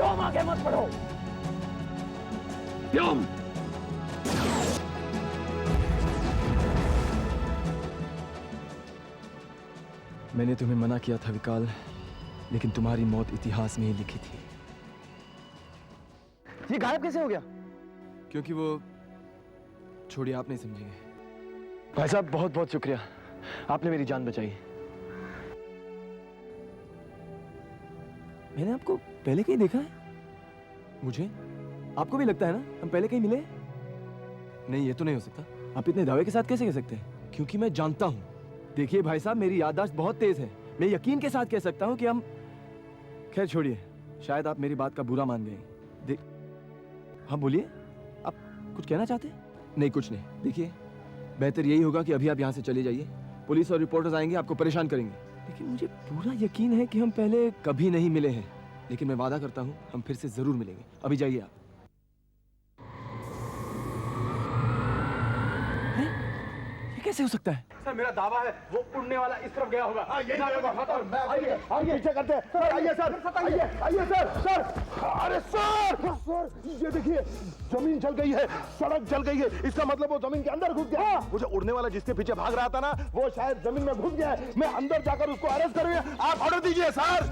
तुम आगे मत बढ़ो। तुम मैंने तुम्हें मना किया था विकाल, लेकिन तुम्हारी मौत इतिहास में ही लिखी थी। ये गायब कैसे हो गया? क्योंकि वो, छोड़िए आप नहीं समझेंगे। भाई साहब बहुत बहुत शुक्रिया, आपने मेरी जान बचाई। मैंने आपको पहले कहीं देखा है? मुझे? आपको भी लगता है ना हम पहले कहीं मिले? नहीं, ये तो नहीं हो सकता। आप इतने दावे के साथ कैसे कह सकते हैं? क्योंकि मैं जानता हूं। देखिए भाई साहब, मेरी याददाश्त बहुत तेज है। मैं यकीन के साथ कह सकता हूं कि हम, खैर छोड़िए, शायद आप मेरी बात का बुरा मान गए। हाँ बोलिए, आप कुछ कहना चाहते हैं? नहीं, कुछ नहीं। देखिए, बेहतर यही होगा कि अभी आप यहाँ से चले जाइए। पुलिस और रिपोर्टर्स आएंगे, आपको परेशान करेंगे। लेकिन मुझे पूरा यकीन है कि हम पहले कभी नहीं मिले हैं, लेकिन मैं वादा करता हूँ हम फिर से जरूर मिलेंगे। अभी जाइए आप। कैसे हो सकता है? सर मेरा दावा है वो उड़ने वाला इस तरफ गया होगा। पीछे करते हैं। सर आइए सर, आइए सर। सर अरे सर ये देखिए, जमीन जल गई है, सड़क जल गई है। इसका मतलब वो जमीन के अंदर घुस गया। वो जो उड़ने वाला जिसके पीछे भाग रहा था ना, वो शायद जमीन में घुस गया है। मैं अंदर जाकर उसको अरेस्ट करूंगा। आप ऑर्डर दीजिए सर।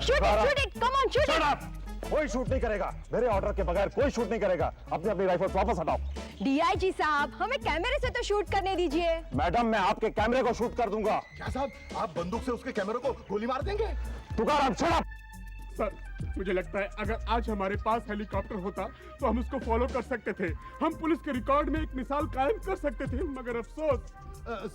कोई शूट नहीं करेगा, मेरे ऑर्डर के बगैर कोई शूट नहीं करेगा। अपनी अपनी राइफल वापस हटाओ। डीआईजी साहब, हमें कैमरे से तो शूट करने दीजिए। मैडम मैं आपके कैमरे को शूट कर दूंगा। क्या साहब, आप बंदूक से उसके कैमरे को गोली मार देंगे? Tukaram shut up. सर मुझे लगता है अगर आज हमारे पास हेलीकॉप्टर होता तो हम उसको फॉलो कर सकते थे। हम पुलिस के रिकॉर्ड में एक मिसाल कायम कर सकते थे, मगर अफसोस।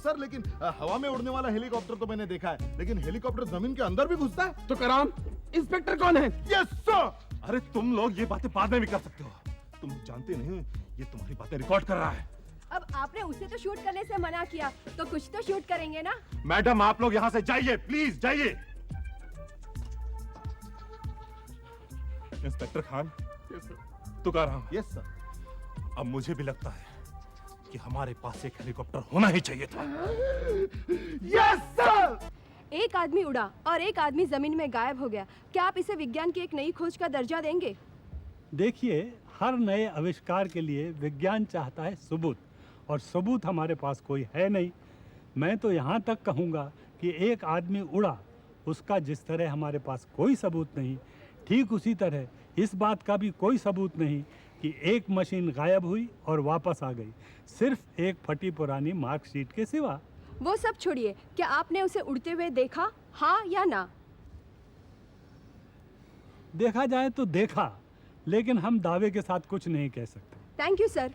सर लेकिन हवा में उड़ने वाला हेलीकॉप्टर तो मैंने देखा है, लेकिन हेलीकॉप्टर जमीन के अंदर भी घुसता है। तो कराम, इंस्पेक्टर कौन है? Yes sir. अरे तुम लोग ये बातें बाद में भी कर सकते हो, तुम जानते नहीं, ये तुम्हारी बातें रिकॉर्ड कर रहा है। अब आपने उसे तो शूट करने से मना किया, तो कुछ तो शूट करेंगे ना? मैडम आप लोग यहाँ से जाइए, प्लीज जाइए। Inspector Khan. Yes sir. Tukaram. Yes sir. अब मुझे भी लगता है कि हमारे पास एक हेलीकॉप्टर होना ही चाहिए था। Yes sir. एक आदमी उड़ा और एक आदमी जमीन में गायब हो गया। क्या आप इसे विज्ञान की एक नई खोज का दर्जा देंगे? देखिए, हर नए आविष्कार के लिए विज्ञान चाहता है सबूत, और सबूत हमारे पास कोई है नहीं। मैं तो यहाँ तक कहूँगा कि एक आदमी उड़ा, उसका जिस तरह हमारे पास कोई सबूत नहीं, ठीक उसी तरह इस बात का भी कोई सबूत नहीं कि एक मशीन गायब हुई और वापस आ गई, सिर्फ एक फटी पुरानी मार्कशीट के सिवा। वो सब छोड़िए, क्या आपने उसे उड़ते हुए देखा, हाँ या ना? देखा जाए तो देखा, लेकिन हम दावे के साथ कुछ नहीं कह सकते। Thank you sir.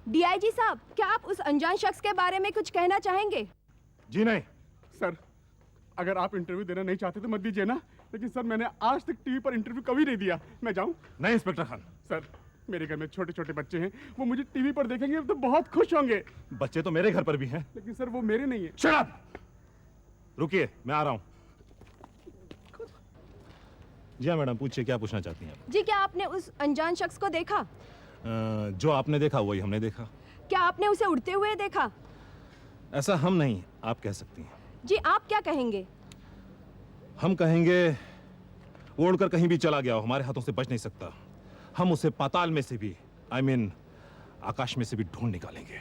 डीआईजी साहब, क्या आप उस अनजान शख्स के बारे में कुछ कहना चाहेंगे? जी नहीं। सर अगर आप इंटरव्यू देना नहीं चाहते तो मत दीजिए ना, लेकिन सर मैंने आज तक टीवी पर इंटरव्यू कभी नहीं दिया। मैं जाऊं? नहीं इंस्पेक्टर खान। सर मेरे घर में छोटे छोटे बच्चे हैं, वो मुझे टीवी पर देखेंगे तो बहुत खुश होंगे। बच्चे तो मेरे घर पर भी हैं। लेकिन सर वो मेरे नहीं है। Shut up! रुकिए, मैं आ रहा हूँ। जी हाँ मैडम, पूछिए क्या पूछना चाहती हैं आप? जी, क्या आपने उस अनजान शख्स को देखा? जो आपने देखा वही हमने देखा। क्या आपने उसे उड़ते हुए देखा? ऐसा हम नहीं, आप कह सकती हैं। जी, आप क्या कहेंगे? हम कहेंगे वो उड़कर कहीं भी चला गया हो, हमारे हाथों से बच नहीं सकता। हम उसे पाताल में से भी, I mean, आकाश में से भी ढूंढ निकालेंगे।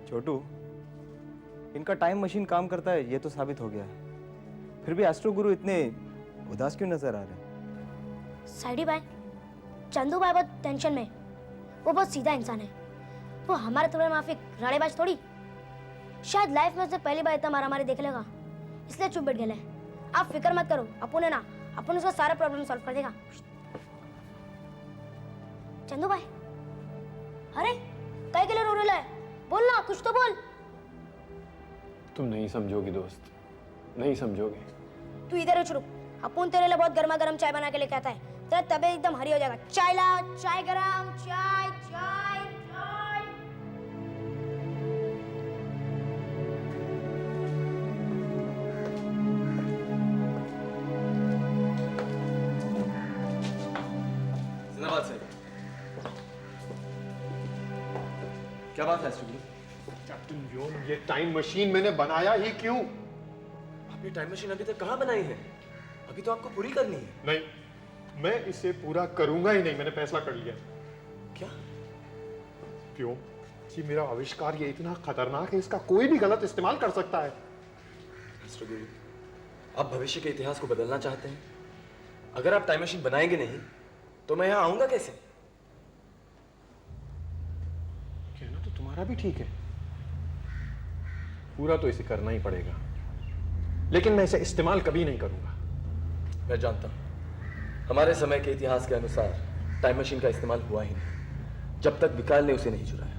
छोटू, इनका टाइम मशीन काम करता है ये तो साबित हो गया है, फिर भी एस्ट्रो गुरु इतने उदास क्यों नजर आ रहे हैं? साइडी भाई, चंदू भाई बहुत टेंशन में। वो बहुत सीधा इंसान है, वो हमारे थोड़े माफिक राड़ेबाज थोड़ी। शायद लाइफ में से पहली बार इतना मारामारी देख लेगा, इसलिए चुप बैठ गए। आप फिक्र मत करो, अपन उसका सारा प्रॉब्लम सॉल्व कर देगा। चंदू भाई, अरे कई के लिए रो रहा है? बोल ना, कुछ तो बोल। तुम नहीं समझोगी दोस्त, नहीं समझोगी। तू इधर रुक, अपन तेरे लिए बहुत गर्मा गर्म चाय बना के लेके आता है, तेरा तबीयत एकदम हरी हो जाएगा। चाय ला, चाय गरम, चाय चाय चाय। जिंदाबाद सर। क्या बात है एस्ट्रो? कैप्टन व्योम, ये टाइम मशीन मैंने बनाया ही क्यों? आपने टाइम मशीन अभी तक कहाँ बनाई है? अभी तो आपको पूरी करनी है। नहीं, मैं इसे पूरा करूंगा ही नहीं, मैंने फैसला कर लिया। क्या? क्यों? कि मेरा आविष्कार ये इतना खतरनाक है, इसका कोई भी गलत इस्तेमाल कर सकता है। एस्ट्रो गुरु, आप भविष्य के इतिहास को बदलना चाहते हैं? अगर आप टाइम मशीन बनाएंगे नहीं तो मैं यहाँ आऊंगा कैसे? कहना तो तुम्हारा भी ठीक है, पूरा तो इसे करना ही पड़ेगा, लेकिन मैं इसे इस्तेमाल कभी नहीं करूंगा। मैं जानता हूं हमारे समय के इतिहास के अनुसार टाइम मशीन का इस्तेमाल हुआ ही नहीं जब तक विकाल ने उसे नहीं चुराया।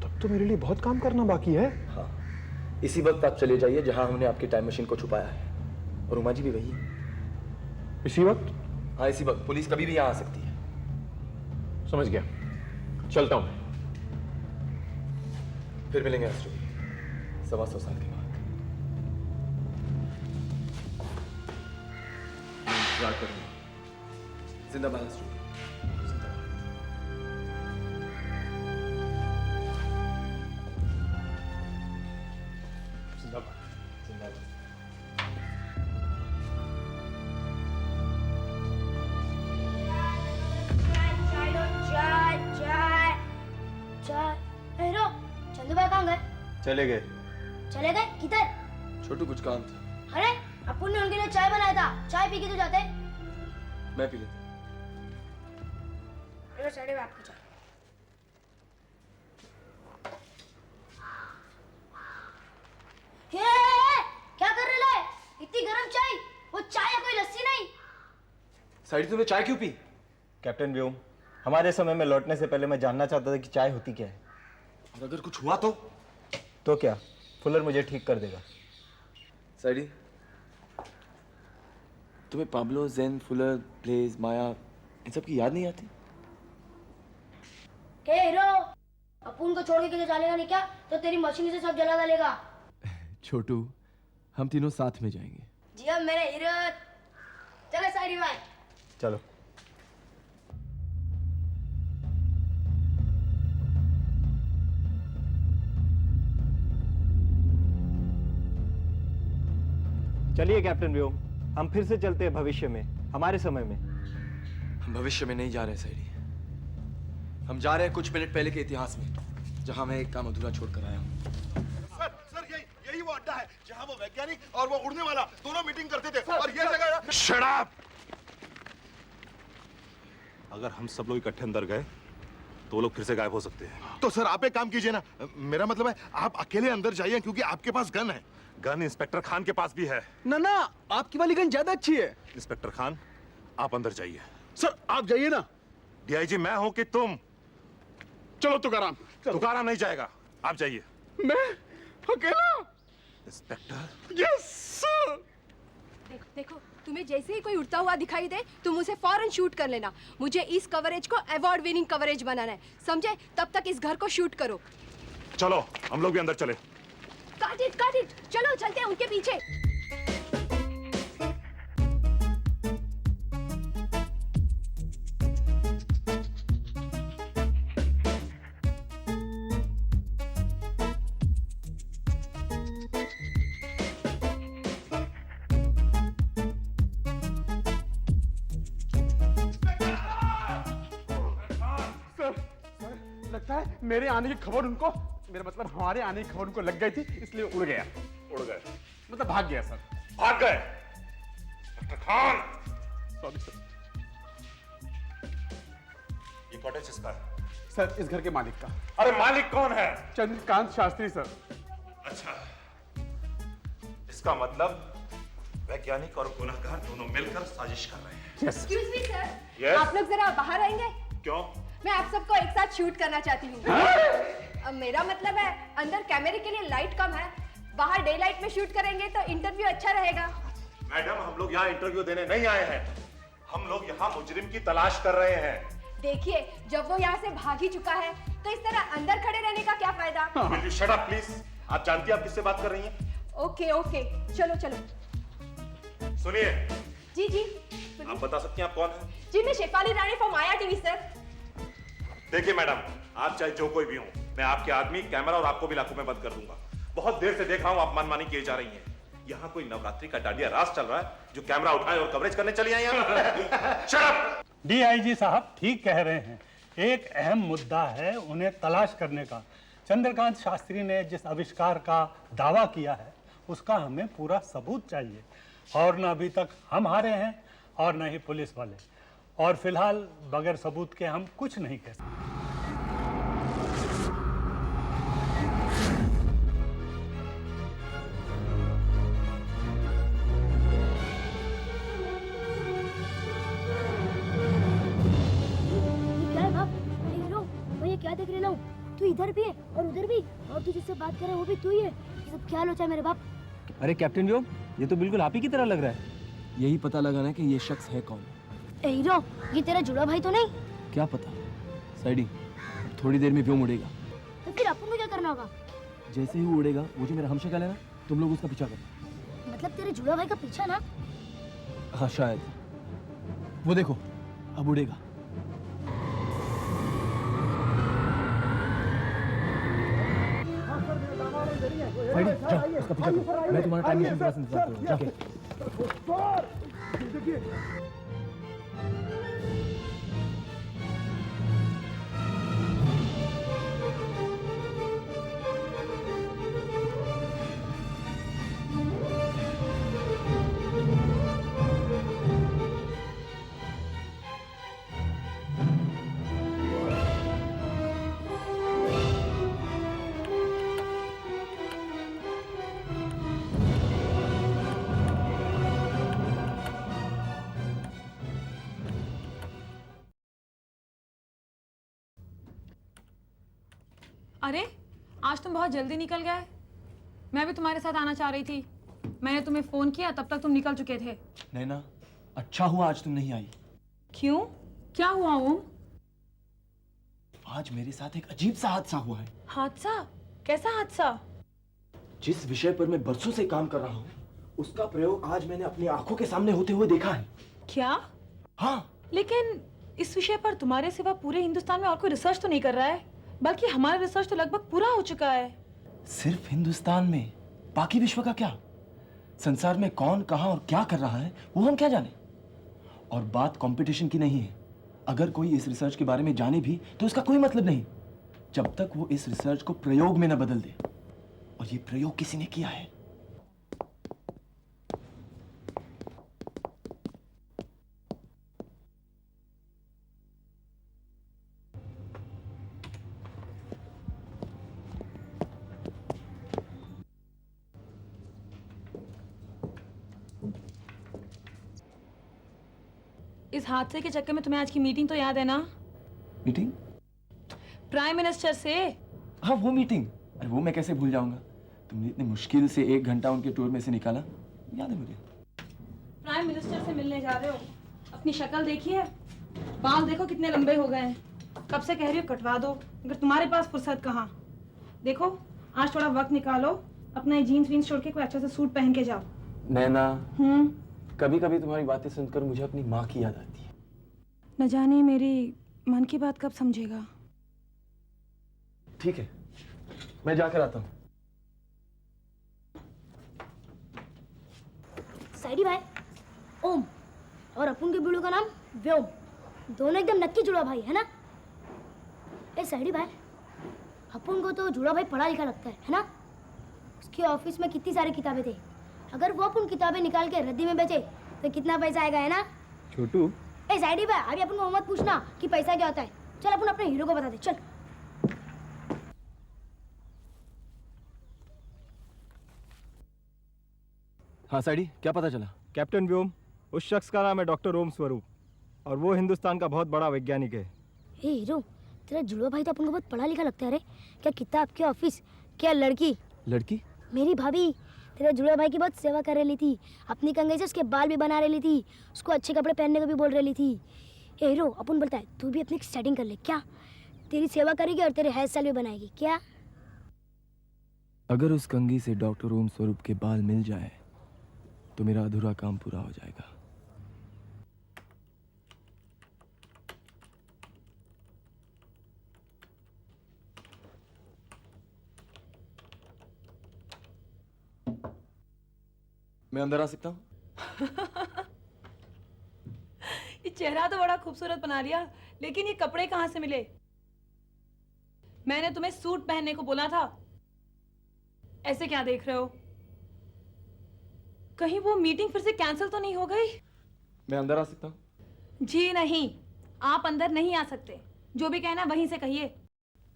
तब तो मेरे लिए बहुत काम करना बाकी है। हाँ, इसी वक्त आप चले जाइए जहां हमने आपकी टाइम मशीन को छुपाया है, और उमा जी भी वही है। इसी वक्त? हाँ, इसी वक्त। पुलिस कभी भी यहाँ आ सकती है। समझ गया, चलता हूं मैं। फिर मिलेंगे एस्ट्रो, 125 साल के बाद। इंतजार करूंगा। जिंदाबाद एस्ट्रो, जिंदाबाद। जिंदाबाद। जिंदाबाद। हीरो, चंदू भाई कहाँ गए? चले गए। चले गए? किधर? छोटू, कुछ काम था। अरे अपुन ने उनके लिए चाय बनाया था, चाय पी के तो जाते। मैं पी लेता। हीरो, साइड में आपकी चाय। क्या कर रहे हो? इतनी गर्म चाय? वो चाय है, कोई लस्सी नहीं। साइड, तूने चाय क्यों पी? कैप्टन व्योम, हमारे समय में लौटने से पहले मैं जानना चाहता था कि चाय होती क्या है। और अगर कुछ हुआ तो क्या फुलर मुझे ठीक कर देगा? साइडी, तुम्हें पाब्लो, जेन, फुलर, ब्लेज, माया इन सब की याद नहीं आती? क्या हीरो, अपुन को छोड़ के किधर चलेगा नहीं क्या? तो तेरी मशीन से सब जला डालेगा। छोटू, हम तीनों साथ में जाएंगे। जी अब मेरे हीरो, चलो साइडी भाई। चलो। चलिए कैप्टन व्योम, हम फिर से चलते हैं भविष्य में, हमारे समय में। हम भविष्य में नहीं जा रहे साइडी, हम जा रहे हैं कुछ मिनट पहले के इतिहास में, जहां मैं एक काम अधूरा छोड़ कर आया हूं। सर, यही वो अड्डा है जहां वो वैज्ञानिक और वो उड़ने वाला दोनों मीटिंग करते थे, और ये जगह। Shut up! अगर हम सब लोग इकट्ठे अंदर गए तो वो लोग फिर से गायब हो सकते हैं। तो सर आप एक काम कीजिए ना, मेरा मतलब है आप अकेले अंदर जाइए, क्योंकि आपके पास गन है। गन इंस्पेक्टर खान के पास भी है। ना, आपकी वाली गन ज्यादा अच्छी है। इंस्पेक्टर खान, आप अंदर जाइए। सर आप जाइए ना। डीआईजी मैं हूं कि तुम? चलो तुकाराम। तुकाराम नहीं जाएगा, आप जाइए। मैं अकेला? इंस्पेक्टर। Yes sir. देखो देखो, तुम्हें जैसे ही कोई उड़ता हुआ दिखाई दे तुम उसे फौरन शूट कर लेना। मुझे इस कवरेज को अवार्ड विनिंग कवरेज बनाना है, समझे? तब तक इस घर को शूट करो। चलो हम लोग भी अंदर चले। काट इट, चलो चलते हैं उनके पीछे। लगता है मेरे आने की खबर उनको, मेरा मतलब हमारे आने की खबर उनको लग गई थी, इसलिए उड़ गया। उड़ गए मतलब भाग गया सर। भाग गए? Doctor Khan, sorry sir. ये कॉटेज किसका है? सर इस घर के मालिक का। अरे मालिक कौन है? चंद्रकांत शास्त्री सर। अच्छा, इसका मतलब वैज्ञानिक और गुनहगार दोनों मिलकर साजिश कर रहे हैं। Excuse me sir, Yes? आप लोग जरा बाहर आएंगे? क्यों? मैं आप सबको एक साथ शूट करना चाहती हूँ। अब मेरा मतलब है अंदर कैमरे के लिए लाइट कम है, बाहर डे लाइट में शूट करेंगे तो इंटरव्यू अच्छा रहेगा। मैडम, हम लोग यहाँ इंटरव्यू देने नहीं आए हैं, हम लोग यहाँ मुजरिम की तलाश कर रहे हैं। देखिए, जब वो यहाँ से भाग ही चुका है तो इस तरह अंदर खड़े रहने का क्या फायदा? Will you shut up, please? आप जानती हैं आप किससे बात कर रही हैं? ओके, चलो चलो। सुनिए। जी आप बता सकती हैं आप कौन हैं? जी मैं शेफाली रानी फ्रॉम माया टीवी सर। देखिए मैडम, आप चाहे जो कोई भी हो, मैं आपके आदमी, कैमरा और आपको भी लाखों में बंद कर दूंगा। बहुत देर से देख रहा हूं आप मनमानी किए जा रही हैं। यहाँ कोई नवरात्रि का डांडिया रास चल रहा है जो कैमरा उठाए और कवरेज करने चली आई यहाँ। Shut up! डीआईजी साहब ठीक कह रहे हैं। एक अहम मुद्दा है उन्हें तलाश करने का। चंद्रकांत शास्त्री ने जिस आविष्कार का दावा किया है उसका हमें पूरा सबूत चाहिए, और न अभी तक हम हारे हैं और न ही पुलिस वाले, और फिलहाल बगैर सबूत के हम कुछ नहीं कह सकते। क्या देख रहे हो? तू इधर भी है और उधर भी, और तू जिससे बात कर रहा है वो भी तू ही है। ये सब क्या लोचा है मेरे बाप? अरे कैप्टन व्योम, ये तो बिल्कुल आप ही की तरह लग रहा है। यही पता लगाना है कि ये शख्स है कौन। ए हीरो, ये तेरा जुड़ा भाई तो नहीं? क्या पता साइडी, थोड़ी देर में व्योम उड़ेगा। तो फिर अपन को क्या करना होगा? जैसे ही वो उड़ेगा, वो जो मेरा हमशक्ल है ना, तुम लोग उसका पीछा करो। मतलब तेरे जुड़ा भाई का पीछा ना? हाँ शायद। वो देखो अब उड़ेगा। साइडी, जाओ उसका पीछा करो। मैं तुम्हारा टाइम मशीन से इंतजार करूंगा। जाके अरे आज तुम बहुत जल्दी निकल गए। मैं भी तुम्हारे साथ आना चाह रही थी। मैंने तुम्हें फोन किया तब तक तुम निकल चुके थे। नैना, अच्छा हुआ आज तुम नहीं आई। क्यों? क्या हुआ ओम? आज मेरे साथ एक अजीब सा हादसा हुआ है। हादसा? कैसा हादसा? जिस विषय पर मैं बरसों से काम कर रहा हूँ, उसका प्रयोग आज मैंने अपनी आंखों के सामने होते हुए देखा है। क्या? हाँ। लेकिन इस विषय पर तुम्हारे सिवा पूरे हिंदुस्तान में और कोई रिसर्च तो नहीं कर रहा है, बल्कि हमारा रिसर्च तो लगभग पूरा हो चुका है। सिर्फ हिंदुस्तान में, बाकी विश्व का क्या? संसार में कौन कहां और क्या कर रहा है वो हम क्या जाने। और बात कंपटीशन की नहीं है। अगर कोई इस रिसर्च के बारे में जाने भी तो उसका कोई मतलब नहीं, जब तक वो इस रिसर्च को प्रयोग में न बदल दे। और ये प्रयोग किसी ने किया है। इस हादसे के चक्कर में तुम्हें आज की मीटिंग तो याद है ना? मीटिंग? प्राइम मिनिस्टर से। हाँ वो मीटिंग, अरे वो मैं कैसे भूल जाऊंगा। तुमने इतने मुश्किल से 1 घंटा उनके टूर में से निकाला, याद है मुझे। प्राइम मिनिस्टर से मिलने जा रहे हो? अपनी शक्ल देखिए, बाल देखो कितने लंबे हो गए हैं। कब से कह रही हो कटवा दो, अगर तुम्हारे पास फुर्सत कहाँ। देखो आज थोड़ा वक्त निकालो, अपना जीन्स वीन्स छोड़ के कोई अच्छा सा सूट पहन के जाओ। नैना, कभी कभी तुम्हारी बातें सुनकर मुझे अपनी माँ की याद आती है। न जाने मेरी मन की बात कब समझेगा। ठीक है, मैं जाकर आता हूँ। साइडी भाई ओम और अपन के बिल्लू का नाम व्योम, दोनों एकदम नक्की जुड़ा भाई है ना? ए साइडी भाई, अपन को तो जुड़ा भाई पढ़ा लिखा लगता है ना? उसके ऑफिस में कितनी सारी किताबें थे, अगर वो अपन किताबें निकाल के रद्दी में बेचे तो कितना पैसा आएगा, है ना छोटू? ए साइडी भाई, अभी अपन को मत पूछना कि पैसा क्या होता है। चल अपन अपने हीरो को बता दे, चल। हाँ साइडी, क्या पता चला? कैप्टन व्योम, उस शख्स का नाम है डॉक्टर ओम स्वरूप, और वो हिंदुस्तान का बहुत बड़ा वैज्ञानिक है। ए हीरो, तेरा जुड़वा भाई तो अपन को बहुत पढ़ा लिखा लगता है रे। क्या किताब, क्या ऑफिस, क्या लड़की। लड़की? मेरी भाभी तेरे जुड़वा भाई की बहुत सेवा कर रही थी, अपनी कंघी से उसके बाल भी बना रही थी, उसको अच्छे कपड़े पहनने को भी बोल रही थी। ए हीरो, अपन बोलता है तू भी अपनी सेटिंग कर ले, क्या तेरी सेवा करेगी और तेरे हेयर स्टाइल भी बनाएगी, क्या? अगर उस कंघी से डॉक्टर ओम स्वरूप के बाल मिल जाए तो मेरा अधूरा काम पूरा हो जाएगा। मैं अंदर आ सकता हूँ? ये चेहरा तो बड़ा खूबसूरत बना लिया, लेकिन ये कपड़े कहाँ से मिले? मैंने तुम्हें सूट पहनने को बोला था। ऐसे क्या देख रहे हो? कहीं वो मीटिंग फिर से कैंसिल तो नहीं हो गई? मैं अंदर आ सकता हूँ? जी नहीं, आप अंदर नहीं आ सकते। जो भी कहना वहीं से कहिए।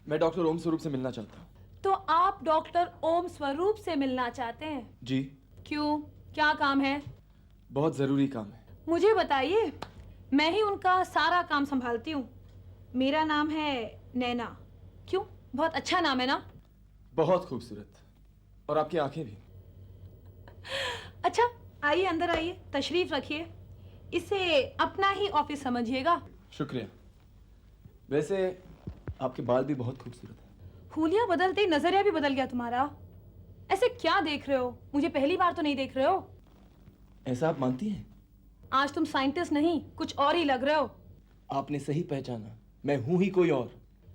मैं डॉक्टर ओम स्वरूप से मिलना चाहता हूँ। तो आप डॉक्टर ओम स्वरूप से मिलना चाहते हैं? जी। क्यों, क्या काम है? बहुत जरूरी काम है। मुझे बताइए, मैं ही उनका सारा काम संभालती हूँ। मेरा नाम है नैना। क्यों, बहुत अच्छा नाम है ना? बहुत खूबसूरत, और आपकी आंखें भी। अच्छा, आइए अंदर आइए, तशरीफ रखिए। इसे अपना ही ऑफिस समझिएगा। शुक्रिया। वैसे आपके बाल भी बहुत खूबसूरत हैं। हुलिया बदलते ही नजरिया भी बदल गया तुम्हारा। ऐसे क्या देख रहे हो? मुझे पहली बार तो नहीं देख रहे हो। ऐसा आप मानती हैं? आज तुम साइंटिस्ट नहीं, कुछ और ही लग रहे हो। आपने सही पहचाना, मैं हूं ही कोई और।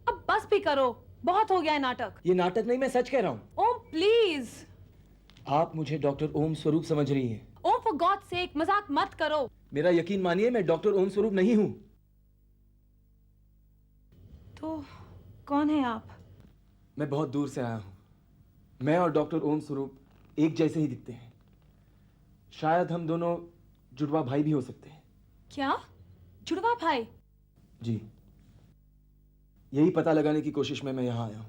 अब बस भी करो, बहुत हो गया है नाटक। ये नाटक नहीं, मैं सच कह रहा हूं। ओम प्लीज। आप मुझे डॉक्टर ओम स्वरूप समझ रही हैं। ओम फॉर गॉड सेक, मजाक मत करो। मेरा यकीन मानिए, मैं डॉक्टर ओम स्वरूप नहीं हूं। तो कौन है आप? मैं बहुत दूर से आया हूं। मैं और डॉक्टर ओम स्वरूप एक जैसे ही दिखते हैं। शायद हम दोनों जुड़वा भाई भी हो सकते हैं। क्या, जुड़वा भाई? जी, यही पता लगाने की कोशिश में मैं यहाँ आया हूँ।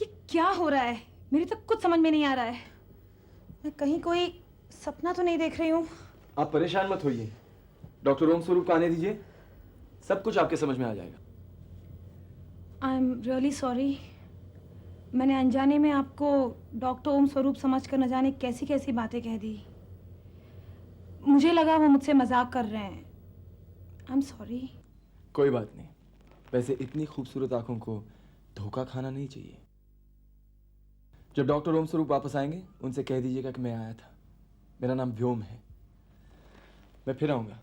ये क्या हो रहा है? मेरी तो कुछ समझ में नहीं आ रहा है। मैं कहीं कोई सपना तो नहीं देख रही हूँ। आप परेशान मत होइए, डॉक्टर ओम स्वरूप को आने दीजिए, सब कुछ आपके समझ में आ जाएगा। I am really sorry. मैंने अनजाने में आपको डॉक्टर ओम स्वरूप समझकर न जाने कैसी कैसी बातें कह दी। मुझे लगा वो मुझसे मजाक कर रहे हैं। I am sorry. कोई बात नहीं। वैसे इतनी खूबसूरत आंखों को धोखा खाना नहीं चाहिए। जब डॉक्टर ओम स्वरूप वापस आएंगे, उनसे कह दीजिएगा कि मैं आया था। मेरा नाम व्योम है। मैं फिर आऊंगा।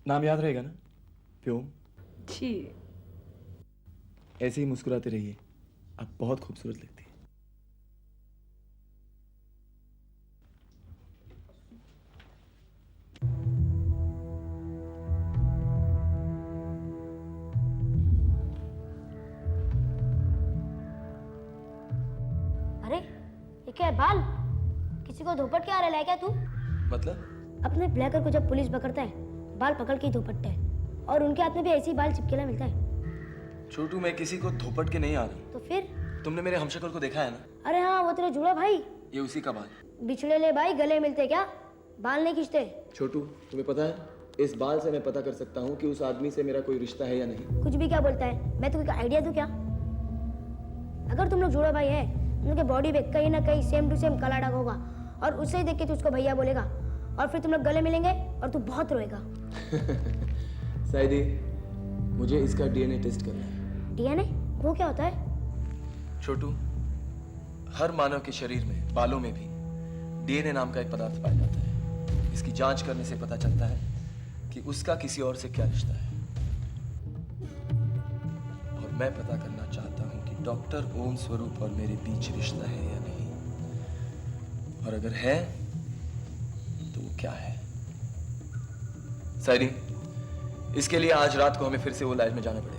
नाम याद रहेगा ना? व्योम। जी। ऐसे ही मुस्कुराते रहिए, आप बहुत खूबसूरत लगती हैं। अरे ये क्या है, बाल? किसी को धोपट के आ रहा है क्या तू? मतलब? अपने ब्लैकर को जब पुलिस पकड़ता है, बाल पकड़ के ही धोपटता है, और उनके हाथ में भी ऐसे ही बाल चिपकेला मिलता है। छोटू, मैं किसी को धोपट के नहीं आ रहा। तो फिर? तुमने मेरे हमशक्ल को देखा है ना? अरे हाँ, वो तेरा जुड़ा भाई। ये उसी का बाल। बिछड़े ले भाई, गले मिलते क्या? बाल नहीं खींचते। छोटू, तुम्हें पता है, इस बाल से मैं पता कर सकता हूँ कि उस आदमी से मेरा कोई रिश्ता है या नहीं। कुछ भी क्या बोलता है? मैं तुमको आइडिया दूं क्या? अगर तुम लोग जुड़ा भाई है, उनके बॉडी पे कहीं ना कहीं सेम टू सेम काला दाग होगा, और उससे ही देख के तू उसको भैया बोलेगा, और फिर तुम लोग गले मिलेंगे और तू बहुत रोएगा। साइदी, मुझे इसका डीएनए टेस्ट करना है। डीएनए? वो क्या होता है? छोटू, हर मानव के शरीर में, बालों में भी डीएनए नाम का एक पदार्थ पाया जाता है। इसकी जांच करने से पता चलता है कि उसका किसी और से क्या रिश्ता है। और मैं पता करना चाहता हूं कि डॉक्टर ओम स्वरूप और मेरे बीच रिश्ता है या नहीं, और अगर है तो वो क्या है। साइदी, इसके लिए आज रात को हमें फिर से वो लाइफ में जाना पड़ेगा।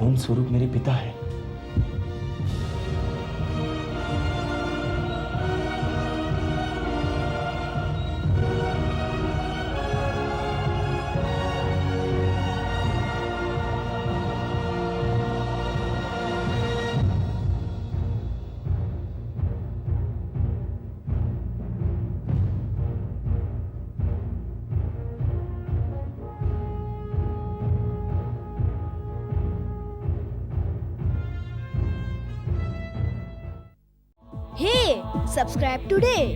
ओम स्वरूप मेरे पिता है। Hey, subscribe today.